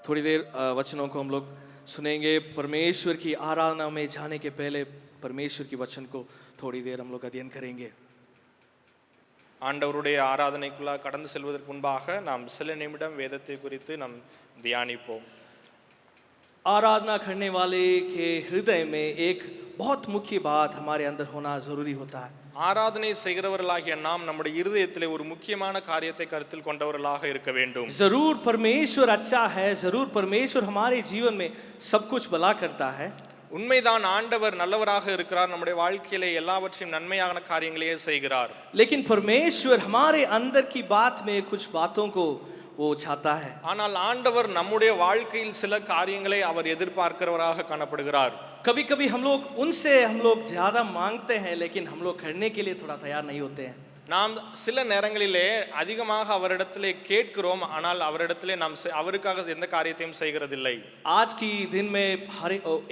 थोड़ी देर वचनों को हम लोग सुनेंगे। परमेश्वर की आराधना में जाने के पहले परमेश्वर की वचन को थोड़ी देर हम लोग अध्ययन करेंगे। ஆண்டவருடைய ஆராதனைக்குள்ளாக கடந்து செல்வதற்கு முன்பாக நாம் சில நிமிடம் வேதத்தை குறித்து நாம் தியானிப்போம். आराधना करने वाले के हृदय में एक बहुत मुख्य बात हमारे अंदर होना जरूरी होता है। ஆராதனை செய்கிறவர்களாகிய நாம் நம்முடைய இருதயத்திலே ஒரு முக்கியமான காரியத்தை கருத்தில் கொண்டவர்களாக இருக்க வேண்டும். जरूर परमेश्वर अच्छा है, जरूर परमेश्वर हमारे जीवन में सब कुछ भला करता है। உண்மைதான், ஆண்டவர் நல்லவராக இருக்கிறார், நம்முடைய வாழ்க்கையிலே எல்லாவற்றையும் நன்மையான காரியங்களையே செய்கிறார். लेकिन परमेश्वर हमारे अंदर की बात में कुछ बातों को वो चाहता है। ஆனால் ஆண்டவர் நம்முடைய வாழ்க்கையில் சில காரியங்களை அவர் எதிர்பார்க்கிறவராக காணப்படுகிறார். कभी कभी हम लोग ज्यादा मांगते हैं, लेकिन हम लोग करने के लिए थोड़ा तैयार नहीं होते हैं। நாம் சில நேரங்களிலே அதிகமாக அவரிடத்திலே கேட்கிறோம், ஆனால் அவரிடத்திலே நாம் அவருக்காக எந்த காரியத்தையும் செய்கிறதில்லை. आज की दिन में हर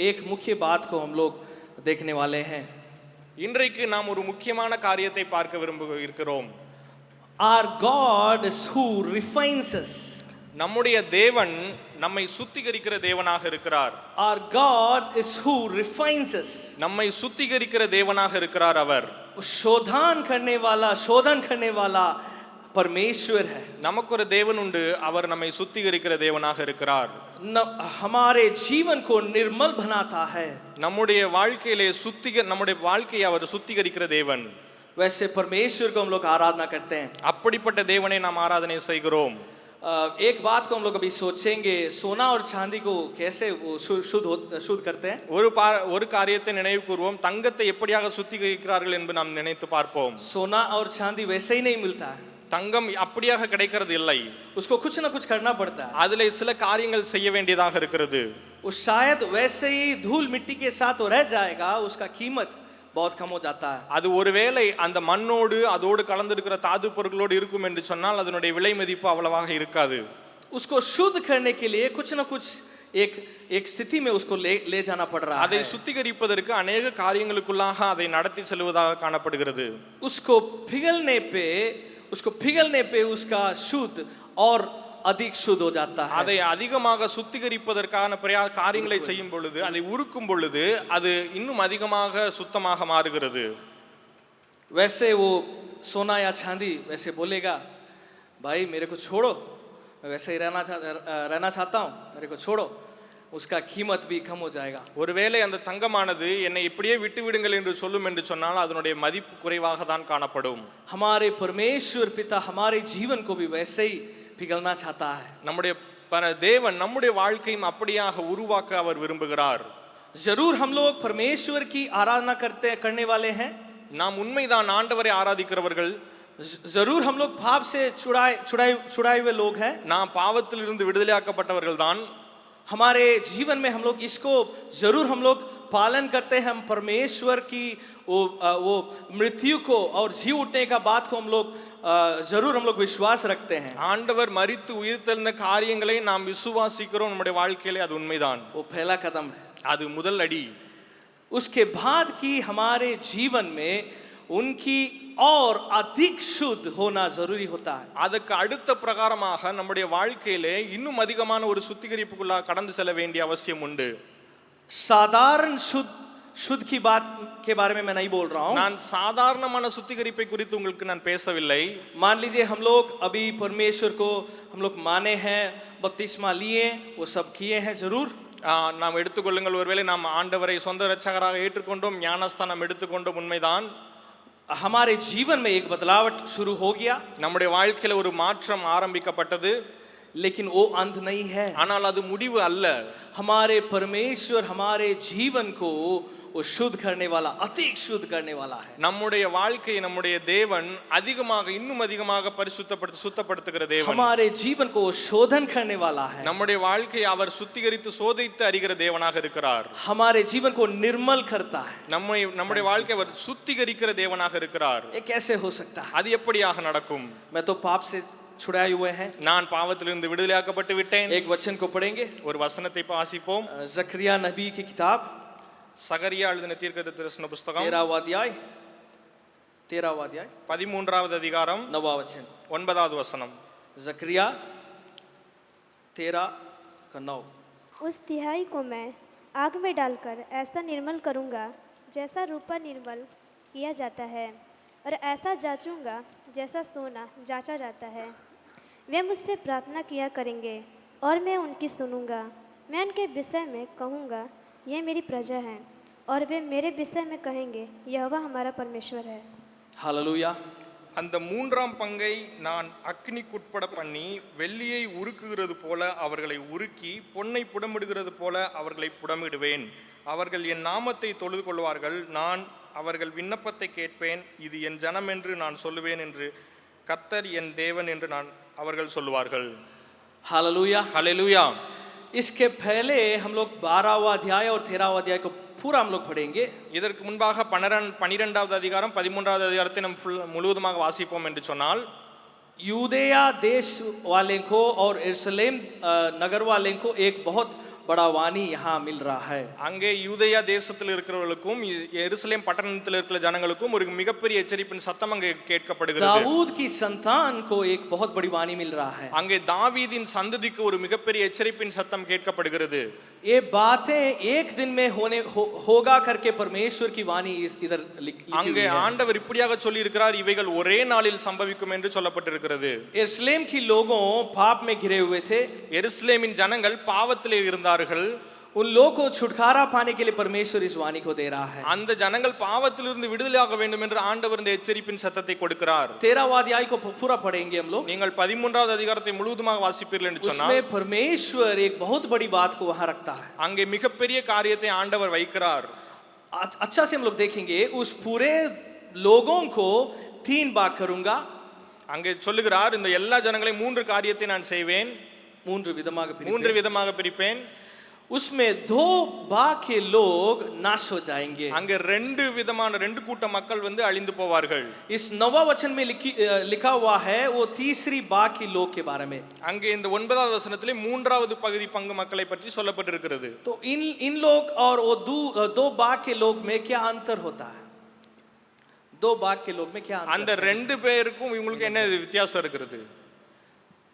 एक मुख्य बात को हम लोग देखने वाले हैं। இன்றைக்கு நாம் ஒரு முக்கியமான காரியத்தை பார்க்க இருக்கிறோம். Our God is who refines us. நம்முடைய தேவன் நம்மை சுத்திகரிக்கிற தேவனாக இருக்கிறார். Our God is who refines us. நம்மை சுத்திகரிக்கிற தேவனாக இருக்கிறார். அவர் शोधन करने वाला परमेश्वर है। நமக்கு ஒரு தேவன் உண்டு, அவர் நம்மை சுத்திகரிக்கிற தேவனாக இருக்கிறார். हमारे जीवन को निर्मल बनाता है। நம்முடைய வாழ்க்கையிலே நம்முடைய வாழ்க்கையை அவர் சுத்திகரிக்கிற தேவன். वैसे परमेश्वर को हम लोग आराधना करते हैं। அப்படிப்பட்ட தேவனை நாம் ஆராதனை செய்கிறோம். एक बात को हम लोग अभी सोचेंगे, सोना और चांदी को कैसे वो शुद्ध करते हैं। ஒரு காரியத்தை நினைவு கூர்வோம், தங்கத்தை எப்படியாக சுத்திகரிக்கிறார்கள் என்று நாம் நினைத்து பார்ப்போம். सोना और चांदी वैसे ही नहीं मिलता है। தங்கம் அப்படியாக கிடைக்கிறது இல்லை, उसको कुछ ना कुछ करना पड़ता है। அதிலே சில காரியங்கள் செய்ய வேண்டியதாக இருக்கிறது. शायद वैसे ही धूल मिट्टी के साथ वो रह जाएगा, उसका कीमत बहुत कम हो जाता है। அது ஒருவேளை அந்த மண்ணோடு அதோடு கலந்திருக்கிற தாது பொருட்களோடு இருக்கும் என்று சொன்னால் அதனுடைய விலை மதிப்பு அவ்வளவாக இருக்காது. उसको शुद्ध करने के लिए कुछ ना कुछ एक स्थिति में उसको ले जाना पड़ रहा है। அதை சுத்திகரிப்பதற்கு अनेक காரியங்களுக்குள்ளாக அதை நடத்தி செல்வதாக காணப்படுகிறது. उसको पिघलने पे उसका शुद्ध और अधिक शुद्ध हो जाता है। அதை அதிகமாக சுத்திகரிப்பதற்கான காரியங்களை செய்யும் பொழுது, அதை உருக்கும் பொழுது அது இன்னும் அதிகமாக சுத்தமாக மாறுகிறது. वैसे वो सोना या चांदी वैसे बोलेगा, भाई मेरे को छोड़ो, मैं वैसे ही रहना चाहता हूँ, मेरे को छोड़ो, उसका कीमत भी कम हो जाएगा। ஒருவேளை அந்த தங்கமானது என்னை இப்படியே விட்டு விடுங்கள் என்று சொல்லும் என்று சொன்னால் அதனுடைய மதிப்பு குறைவாக தான் காணப்படும். हमारे परमेश्वर पिता हमारे जीवन को भी वैसे ही पिघलना चाहता है। நம்முடைய தேவன் நம்முடைய வாழ்க்கையும் அப்படியாக உருவாக்க அவர் விரும்புகிறார். जरूर हम लोग परमेश्वर की आराधना करने वाले हैं। நாம் உண்மைதான் ஆண்டவரை ஆராதிக்கிறவர்கள். जरूर हम लोग पाप से छुड़ाए हुए लोग हैं। நாம் பாவத்திலிருந்து விடுதலையாக்கப்பட்டவர்கள் தான். हमारे जीवन में हम लोग इसको जरूर हम लोग पालन करते हैं। हम परमेश्वर की वो मृत्यु को और जी उठने का बात को हम लोग जरूर हम लोग विश्वास रखते हैं। ஆண்டவர் மரித்து உயிர்த்தெழுந்த காரியங்களை நாம் விசுவாசிக்கிறோம் நம்முடைய வாழ்க்கையிலே, அது உண்மைதான். वो पहला कदम है, அது முதல் அடி. उसके बाद की हमारे जीवन में उनकी और अधिक शुद्ध होना जरूरी होता है। அதுக்கு அடுத்த பிரகாரமாக நம்முடைய வாழ்க்கையிலே இன்னும் அதிகமான ஒரு சுத்திகரிப்புக்குள்ள கடந்து செல்ல வேண்டிய அவசியம் உண்டு. साधारण शुद्ध की बात के बारे में मैं नहीं बोल रहा हूँ। நான் சாதாரணமான சுத்திகரிப்பை குறித்து உங்களுக்கு நான் பேசவில்லை. मान लीजिए हम लोग अभी परमेश्वर को हम लोग माने हैं, बपतिस्मा लिए, वो सब किए हैं जरूर। நாம் எடுத்துக்கொள்ளுங்கள், ஒருவேளை நாம் ஆண்டவரை சொந்த இரட்சகராக ஏற்றுக்கொண்டோம், ஞானஸ்தானம் எடுத்துக்கொண்டோம், உண்மைதான். हमारे जीवन में एक बदलावट शुरू हो गया, நம்முடைய வாழ்க்கையில ஒரு மாற்றம் ஆரம்பிக்கப்பட்டது. लेकिन वो अंत नहीं है, ஆனால் அது முடிவு அல்ல. हमारे परमेश्वर हमारे जीवन को वो शुद्ध करने वाला, अधिक शुद्ध करने वाला है। நம்முடைய வாழ்க்கையை நம்முடைய தேவன் அதிகமாக இன்னும் அதிகமாக சுத்தப்படுத்துகிற தேவன். हमारे जीवन को शोधन करने वाला है। நம்முடைய வாழ்க்கையை அவர் சுத்திகரித்து சோதித்து அறிகிற தேவனாக இருக்கிறார். हमारे जीवन को निर्मल करता है। நம்முடைய வாழ்க்கையை அவர் சுத்திகரிக்கிற தேவனாக இருக்கிறார். ये कैसे हो सकता है? அது எப்படியாக நடக்கும்? मैं तो पाप से छुड़ाए हुए हैं, நான் பாவத்திலிருந்து விடுதலையாக்கப்பட்டு விட்டேன். एक वचन को पढ़ेंगे, ஒரு வசனத்தை வாசிப்போம். जकरिया नबी की किताब, சகரியா எழுதின தீர்க்கதரிசன புத்தகம் 13वां अध्याय 13வது அதிகாரம் 9वां वचन। 9வது வசனம். जकरिया 13 9। उस तिहाई को मैं आग में डालकर ऐसा निर्मल करूँगा जैसा रूपा निर्मल किया जाता है, और ऐसा जांचूंगा जैसा सोना जांचा जाता है। वे मुझसे प्रार्थना किया करेंगे और मैं उनकी सुनूंगा। मैं उनके विषय में कहूँगा, ये मेरी प्रजा है, और वे मेरे विषय में कहेंगे, यहोवा हमारा परमेश्वर है। हालेलुया। அந்த மூன்றாம் பங்கை நான் அக்னிக்குட்பட பண்ணி வெள்ளியை உருக்குகிறது போல அவர்களை உருக்கி பொன்னை புடமிடுகிறது போல அவர்களை புடமிடுவேன். அவர்கள் என் நாமத்தை தொழுது கொள்வார்கள். நான் அவர்கள் விண்ணப்பத்தை கேட்பேன். இது என் ஜனம் என்று நான் சொல்லுவேன் என்று கர்த்தர் என் தேவன் என்று அவர்கள் சொல்லுவார்கள். हालेलुया। ஹல்லேலூயா. इसके पहले हम लोग 12वां अध्याय और 13वां अध्याय को पूरा हम लोग पढ़ेंगे। இதற்கு முன்பாக 12வது அதிகாரம் 13வது அதிகாரத்தை நாம் முழுவதுமாக வாசிப்போம் என்று சொன்னால், यूदेया देश वाले को और यरूशलेम नगर वाले को एक बहुत बड़ा वाणी यहाँ मिल रहा है। அங்கே யூதேயா தேசத்தில் இருக்கிறவர்களுக்கும் எருசலேம் பட்டணத்தில் இருக்கிற ஜனங்களுக்கும் ஒரு மிகப்பெரிய எச்சரிப்பின் சத்தம் அங்கே கேட்கப்படுகிறது. दाऊद की संतान को एक बहुत बड़ी वाणी मिल रहा है। அங்கே தாவீதின் சந்ததிக்கு ஒரு மிகப்பெரிய எச்சரிப்பின் சத்தம் கேட்கப்படுகிறது. ये बातें एक दिन में होगा करके परमेश्वर की वाणी इधर लिखी அங்கே हुई है। ஆண்டவர் இப்படியாக சொல்லி இருக்கிறார், இவைகள் ஒரே நாளில் சம்பவிக்கும் என்று சொல்லப்பட்டிருக்கிறது. यरूशलेम की लोगों पाप में घिरे हुए थे। எருசலேமின் ஜனங்கள் பாவத்திலே இருந்தார்கள். उन लोगों को छुटकारा पाने के लिए परमेश्वर इस वाणी को दे रहा है। அந்த ஜனங்கள் பாவத்திலிருந்து விடுதலையாக வேண்டும் என்று ஆண்டவர் இந்த எச்சரிப்பின் சத்தத்தை கொடுக்கிறார். 13वां अध्याय को पूरा पढ़ेंगे हम लोग। நீங்கள் 13வது அதிகாரத்தை முழுவதுமாக வாசிப்பீர்கள் என்று சொன்னால், उसमें परमेश्वर एक बहुत बड़ी बात को वहां रखता है। அங்கே மிகப்பெரிய காரியத்தை ஆண்டவர் வைக்கிறார். अच्छा से हम लोग देखेंगे, उस पूरे लोगों को 3 भाग करूंगा। அங்கே சொல்லுகிறார், இந்த எல்லா ஜனங்களையும் 3 காரியத்தை நான் செய்வேன், 3 விதமாக பிரிப்பேன். उसमें 2 भाग के लोग नाश हो जाएंगे। அங்கே 2 கூட்ட மக்கள் அழிந்து போவார்கள். इस 9वां वचन में लिखा हुआ है वो तीसरी भाग के लोग के बारे में। அங்கே இந்த 9வது வசனத்திலே 3வது பகுதி பங்கு மக்களை பற்றி சொல்லப்பட்டிருக்கிறது. तो इन लोग और वो 2 भाग के लोग में क्या अंतर होता है? 2 भाग के लोग में क्या अंतर? அந்த 2 பேருக்கும் இவங்களுக்கு என்ன வித்தியாசம் இருக்கிறது?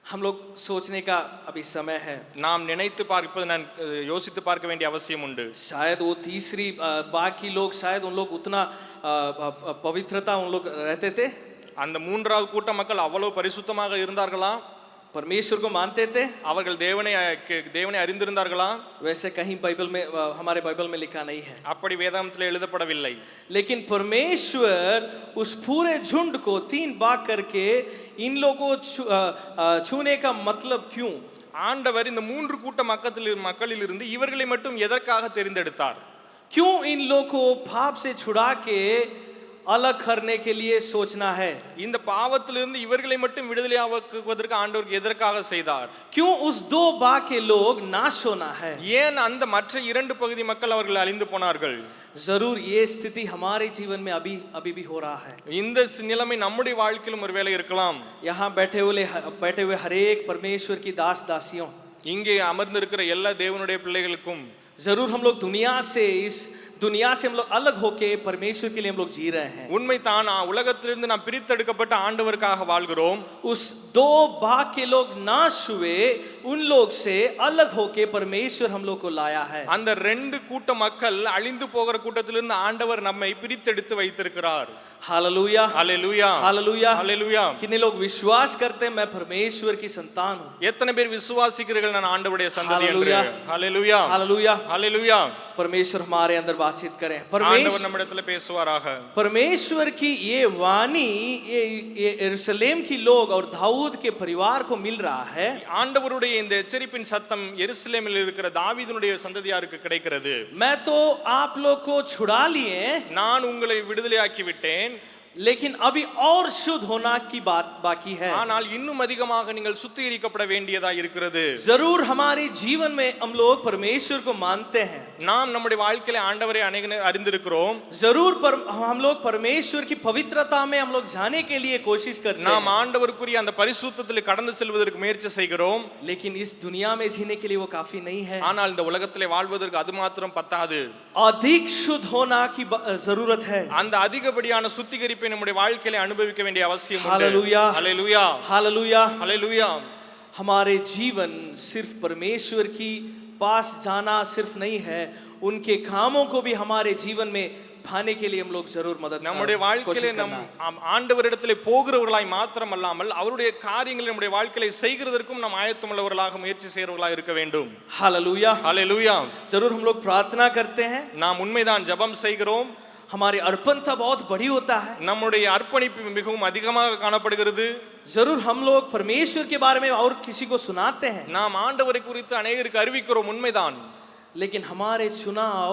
हम लोग सोचने का अभी समय है। நாம் நினைத்து பார்ப்பது, நான் யோசித்து பார்க்க வேண்டிய அவசியம் உண்டு. शायद वो तीसरी भाग की लोग, शायद उन लोग उतना पवित्रता उन लोग रहते थे। அந்த 3வது கூட்ட மக்கள் அவ்வளவு பரிசுத்தமாக இருந்தார்களா? परमेश्वर को मानते थे। அவர்கள் தேவனை அறிந்திருந்தார்களா? वैसे कहीं बाइबल में, हमारे बाइबल में लिखा नहीं है। அப்படி வேதாகமத்தில் எழுதப்படவில்லை. लेकिन परमेश्वर उस पूरे झुंड को 3 भाग करके इन लोगों को छूने का मतलब क्यों? ஆண்டவர் இந்த 3 கூட்ட மக்களில் இருந்து இவர்களை மட்டும் எதற்காக தெரிந்தெடுத்தார்? क्यों इन लोगों को पाप से छुड़ा के अलग करने के लिए सोचना है? இந்த பாவத்திலிருந்து இவர்களை மட்டும் விடுதலையாக்குவதற்கு ஆண்டவர் எதற்காக செய்தார்? क्यों उस 2 भाग के लोग नाश होना है? ஏன் அந்த மற்ற 2 பகுதி மக்கள் அவர்கள் அழிந்து போனார்கள்? जरूर ये स्थिति हमारे जीवन में अभी भी हो रहा है। இந்த நிலைமை நம்முடைய வாழ்க்கையிலும் ஒருவேளை இருக்கலாம். यहाँ बैठे हुए हर एक परमेश्वर की दास दासियों, இங்கே அமர்ந்திருக்கிற எல்லா தேவனுடைய பிள்ளைகளுக்கும் जरूर हम लोग दुनिया से हम लोग अलग होके परमेश्वर के लिए हम लोग जी रहे हैं। உண்மைதான், உலகத்திலிருந்து நாம் பிரித்தெடுக்கப்பட்ட ஆண்டவருக்காக வாழ்கிறோம். उस 2 भाग के लोग नाश हुए, उन लोग से अलग होके परमेश्वर हम लोग को लाया है। அந்த 2 கூட்ட மக்கள் அழிந்து போகிற கூட்டத்திலிருந்து ஆண்டவர் நம்மை பிரித்தெடுத்து வைத்திருக்கிறார். Hallelujah, hallelujah, hallelujah, hallelujah. कितने लोग विश्वास करते हैं मैं परमेश्वर की संतान हूं? எத்தனை பேர் விசுவாசிக்கிறீர்கள் நான் ஆண்டவருடைய சந்ததி என்று? Hallelujah, hallelujah, hallelujah. परमेश्वर हमारे अंदर बातचीत करें। ஆண்டவர் நம்மிடத்தில் பேசுவாராக. परमेश्वर की ये वाणी ये यरूशलेम की लोग और दाऊद के परिवार को मिल रहा है। ஆண்டவருடைய இந்த எச்சரிப்பின் சத்தம் எருசலேமில் இருக்கிற தாவீதுனுடைய சந்ததியாருக்கு கிடைக்கிறது. मैं तो आप लोग को छुड़ा लिए, நான் உங்களை விடுதலையாக்கி விட்டேன், लेकिन अभी और शुद्ध होना की बात बाकी है। ஆனால் இன்னும் அதிகமாக நீங்கள் சுத்திகரிக்கப்பட வேண்டியதா இருக்கிறது. जरूर हमारे जीवन में हम लोग परमेश्वर को मानते हैं। நாம் நம்முடைய வாழ்க்கையில ஆண்டவரை அறிந்திருக்கிறோம். जरूर हम लोग परमेश्वर की पवित्रता में हम लोग जाने के लिए कोशिश करते हैं। நாம் ஆண்டவருக்குரிய அந்த பரிசுத்தத்தில் கடந்து செல்வதற்கு முயற்சி செய்கிறோம். लेकिन इस दुनिया में जीने के लिए वो काफी नहीं है। ஆனால் இந்த உலகத்திலே வாழ்வதற்கு அது மாத்திரம் பத்தாது. अधिक शुद्ध होना की जरूरत है। அந்த அதிகப்படியான சுத்திகரிப்பை நம்முடைய வாழ்க்கையில அனுபவிக்க வேண்டிய அவசியம் உண்டு. Hallelujah, hallelujah, hallelujah, hallelujah. हमारे जीवन सिर्फ परमेश्वर की पास जाना सिर्फ नहीं है, उनके कामों को भी हमारे जीवन में पाने के लिए हम लोग जरूर मदद நம்முடைய வாழ்க்கையிலே कोशिश நம் करना। ஆண்டவரிடத்திலே போகிறவர்களாய் மாத்திரமல்லாமல் அவருடைய காரியங்களை நம்முடைய வாழ்க்கையிலே செய்கிறதற்கும் நாம் ஆயத்தமுள்ளவர்களாக முயற்சி செய்கிறவர்களாக இருக்க வேண்டும். हालेलुया, ஹalleluya. जरूर हम लोग प्रार्थना करते हैं, நாம் உண்மைதான் ஜெபம் செய்கிறோம். हमारी अर्पणता बहुत बड़ी होता है, நம்முடைய அர்ப்பணிப்பு மிகவும் அதிகமாக காணப்படுகிறது. जरूर हम लोग परमेश्वर के बारे में और किसी को सुनाते हैं, நாம் ஆண்டவரை குறித்து அநேகருக்கு அறிவிக்கிறோம், உண்மைதான். लेकिन हमारे चुनाव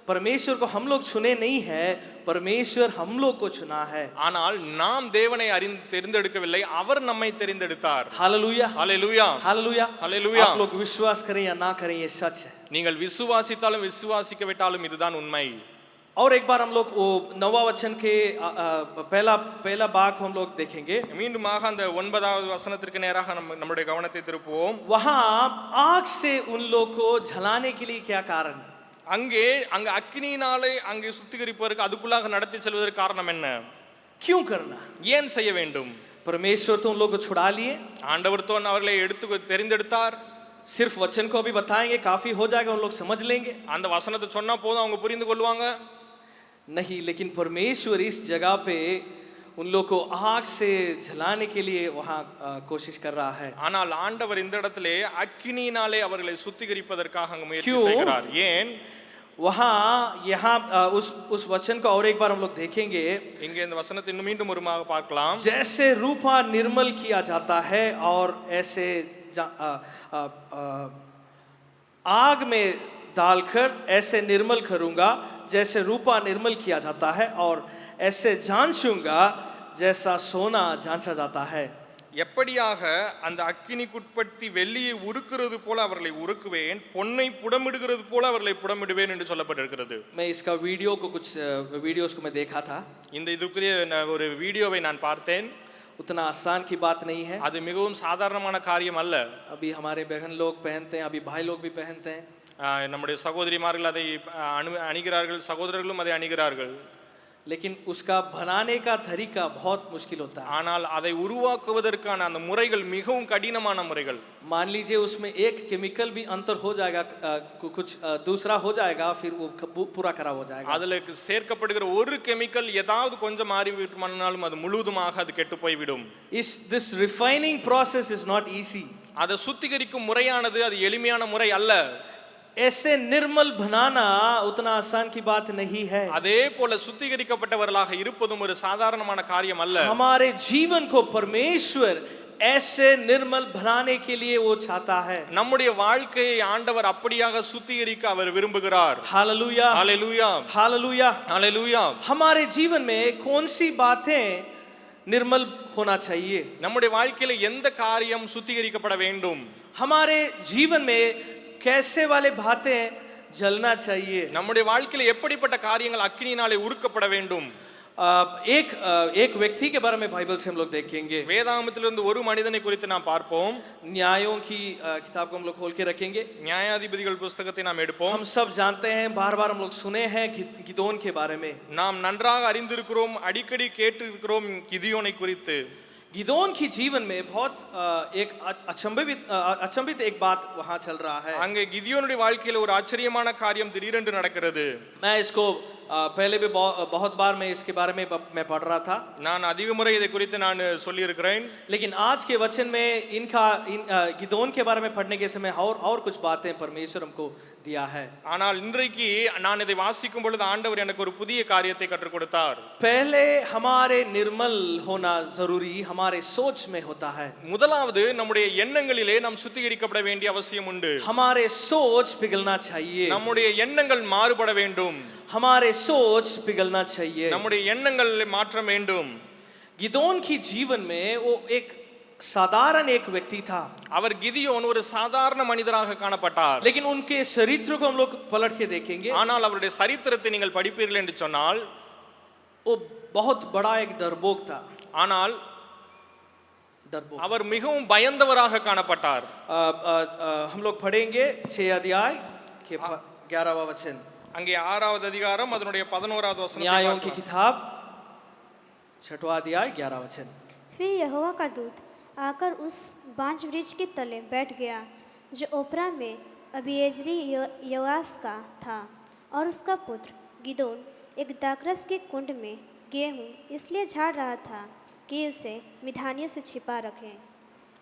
परमेश्वर को हम लोग चुने नहीं है, परमेश्वर हम लोग को चुना है। ஆனால் நாம் தேவனை தெரிந்தெடுக்கவில்லை, அவர் நம்மை தெரிந்தெடுத்தார். हालेलुया, ஹalleluya. Hallelujah, hallelujah. आप लोग विश्वास करें या ना करें, ये सच है। நீங்கள் விசுவாசித்தாலும் விசுவாசிக்கவிட்டாலும் இதுதான் உண்மை. और एक बार हम लोग वो 9वां वचन के पहला भाग को हम लोग देखेंगे। மீண்டுமாக அந்த 9வது வசனத்திற்கு நேராக நம்முடைய கவனத்தை திருப்புவோம். वहां आग से उन लोग को जलाने के लिए क्या कारण है? அங்க அக்கினியினாலே அங்கே சுத்திகரிப்பதற்கு அதுக்குள்ளாக நடத்தி செல்வதற்கு காரணம் என்ன? क्यों करना? ஏன் செய்ய வேண்டும்? परमेश्वर तो उन लोग को छुड़ा लिए, ஆண்டவர் தான் அவர்களை தெரிந்தெடுத்தார். सिर्फ वचन को अभी बताएंगे काफी हो जाएगा, उन लोग समझ लेंगे। அந்த வசனத்தை சொன்னா போதும், அவங்க புரிந்து கொள்வாங்க. नहीं, लेकिन परमेश्वर इस जगह पे उन लोग को आग से जलाने के लिए वहां कोशिश कर रहा है। ஆனால் ஆண்டவர் இந்த இடத்திலே அக்கினியினாலே அவர்களை சுத்திகரிப்பதற்காக அங்க முயற்சி क्यों? செய்கிறார். ஏன்? वहां यहाँ उस वचन को और एक बार हम लोग देखेंगे। இங்கே இந்த வசனத்தை இன்னும் மீண்டும் ஒருமாக பார்க்கலாம். जैसे रूपा निर्मल किया जाता है और ऐसे आग में डालकर ऐसे निर्मल करूंगा, जैसे रूपा निर्मल किया जाता है और ऐसे जांचूंगा जैसा सोना जांचा जाता है। எப்படியாக அந்த அக்கினிக்குட்படுத்தி வெள்ளியை உருக்குறது போல அவர்களை உருக்குவேன், பொன்னை புடமிடுகிறது போல அவர்களை புடமிடுவேன் என்று சொல்லப்பட்டிருக்கிறது. मैं इसका वीडियो को कुछ वीडियोस को मैं देखा था, இந்த இதுக்குரிய ஒரு வீடியோவை நான் பார்த்தேன். उतना आसान की बात नहीं है। அது மிகவும் சாதாரணமான காரியம் அல்ல. अभी हमारे बहन लोग पहनते हैं, अभी भाई लोग भी पहनते हैं, நம்முடைய சகோதரிமார்கள் அதை அணிகிறார்கள், சகோதரர்களும் அதை அணிகிறார்கள். लेकिन उसका बनाने का तरीका बहुत मुश्किल होता है। ஆனால் அதை உருவாக்குவதற்கான அந்த முறைகள் மிகவும் கடினமான முறைகள். मान लीजिए उसमें एक केमिकल भी अंतर हो जाएगा, कुछ दूसरा हो जाएगा, फिर वो पूरा खराब हो जाएगा। அதுல சேர்க்கப்படுகிற ஒரு கெமிக்கல் ஏதாவது கொஞ்சம் மாறி விட்டுமானாலும் அது முழுவதுமாக அது கெட்டு போய்விடும். this refining process is not easy. அதை சுத்திகரிக்கும் முறையானது அது எளிமையான முறை அல்ல. ऐसे निर्मल बनाना उतना आसान की बात नहीं है। அதே போல சுத்திகரிக்கப்பட்டவர்களாக இருப்பதும் ஒரு சாதாரணமான காரியம் அல்ல. हमारे जीवन को परमेश्वर ऐसे निर्मल बनाने के लिए वो चाहता है। நம்முடைய வாழ்க்கையை ஆண்டவர் அப்படியாக சுத்திகரிக்க அவர் விரும்புகிறார். हालेलुया, ஹalleluya, हालेलुया, ஹalleluya. हमारे जीवन में कौन सी बातें निर्मल होना चाहिए? நம்முடைய வாழ்க்கையில எந்த காரியம் சுத்திகரிக்கப்பட வேண்டும்? हमारे जीवन में कैसे वाले बातें जलना चाहिए? நம்முடைய வாழ்க்கையில எப்படிப்பட்ட காரியங்கள் அக்கினியினாலே உருக்கப்பட வேண்டும்? एक व्यक्ति के बारे में बाइबल से हम लोग देखेंगे। வேதாகமத்திலிருந்து ஒரு மனிதனை குறித்து நாம் பார்ப்போம். न्यायों की किताब को हम लोग खोल के रखेंगे। நியாயாதிபதிகள் புத்தகத்தை நாம் எடுப்போம். हम सब जानते हैं, बार बार हम लोग सुने हैं गिदोन के बारे में। நாம் நன்றாக அறிந்திருக்கிறோம், அடிக்கடி கேட்டிருக்கிறோம் கிதியோனை குறித்து. गिदोन की जीवन में बहुत एक अचंभित एक बात वहां चल रहा है। அங்கே கிதியோனுடைய வாழ்க்கையில ஒரு ஆச்சரியமான காரியம் திடீரென்று நடக்கிறது. मैं इसको पहले भी बहुत बार मैं इसके बारे में मैं पढ़ रहा था, நான் அதிக முறை இதை குறித்து நான் சொல்லி இருக்கிறேன். लेकिन आज के वचन में गिदोन के बारे में पढ़ने के समय और कुछ बातें परमेश्वर हमको दिया है। ஆனால் இன்றைக்கு நான் இதை வாசிக்கும் பொழுது ஆண்டவர் எனக்கு ஒரு புதிய காரியத்தை கற்றுக் கொடுத்தார். पहले हमारे निर्मल होना जरूरी हमारे सोच में होता है। முதலாவது நம்முடைய எண்ணங்களிலே நாம் சுத்திகரிக்கப்பட வேண்டிய அவசியம் உண்டு. हमारे सोच पिघलना चाहिए, நம்முடைய எண்ணங்கள் மாறுபட வேண்டும். हमारे सोच पिघलना चाहिए, நம்முடைய எண்ணங்கள் மாற்ற வேண்டும். गिदोन की जीवन में वो एक साधारण एक व्यक्ति था, அவர் கிதியோன் ஒரு சாதாரண மனிதராக காணப்பட்டார். लेकिन उनके चरित्र को हम लोग पलट के देखेंगे, ஆனால் அவருடைய சரித்திரத்தை நீங்கள் படிப்பீர்கள் என்று சொன்னால் वो बहुत बड़ा एक डरपोक था। ஆனால் அவர் மிகவும் பயந்தவராக காணப்பட்டார். हम लोग पढ़ेंगे 6 अध्याय के 11वां वचन, அங்கே 6வது அதிகாரம் அதனுடைய 11வது வசனம். न्यायों की किताब 6वां अध्याय 11वां वचन। फिर यहोवा का दूत आकर उस बांज वृक्ष के तले बैठ गया जो ओपरा में अबीएजरी योआस का था, और उसका पुत्र गिदोन एक दाखरस के कुंड में गेहूँ इसलिए झाड़ रहा था कि उसे मिधानियों से छिपा रखें।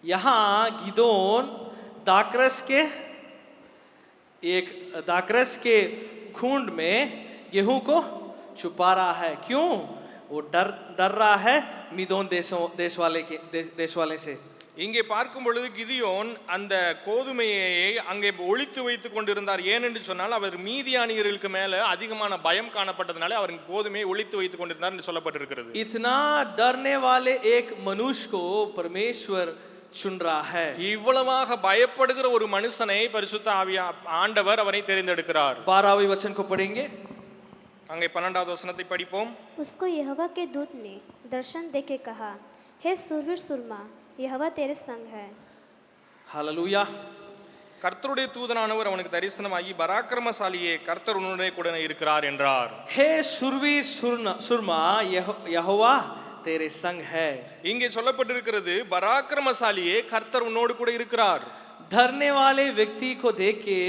यहाँ गिदोन दाखरस के खूंड में गेहूं को छुपा रहा है। क्यों? वो डर रहा है मिदोन देश वाले से। இங்கே பார்க்கும் பொழுது கிதியோன் அந்த கோதுமையை அங்கே ஒளித்து வைத்துக் கொண்டிருந்தார். ஏனென்று சொன்னால் அவர் மீதியானியர்களுக்கு மேல அதிகமான பயம் காணப்பட்டதனால அவர் கோதுமையை ஒளித்து வைத்துக் கொண்டிருந்தார் என்று சொல்லப்பட்டிருக்கிறது. इतना डरने वाले एक मनुष्य को परमेश्वर चुन रहा है। இவ்வளவாக பயப்படுகிற ஒரு மனுஷனை பரிசுத்த ஆண்டவர் அவரை தெரிந்தெடுக்கிறார். 12वें वचन को पढ़ेंगे। அங்கே 12வது வசனத்தை படிப்போம். उसको यहोवा के दूत ने दर्शन देके कहा, हे सूरवीर सुरमा, यहोवा तेरे संग है। हालेलुया। கர்த்தருடைய தூதனானவர் அவனுக்கு தரிசனமாகி பராக்கிரமசாலியே கர்த்தர் உன்னுடனே கூட இருக்கிறார் என்றார். हे शूरवीर सुरमा, यहोवा तेरे संग है। இங்கே சொல்லப்பட்டிருக்கிறது பராக்கிரமசாலியே கர்த்தர் உன்னோடு கூட இருக்கிறார். डरने वाले व्यक्ति को देख के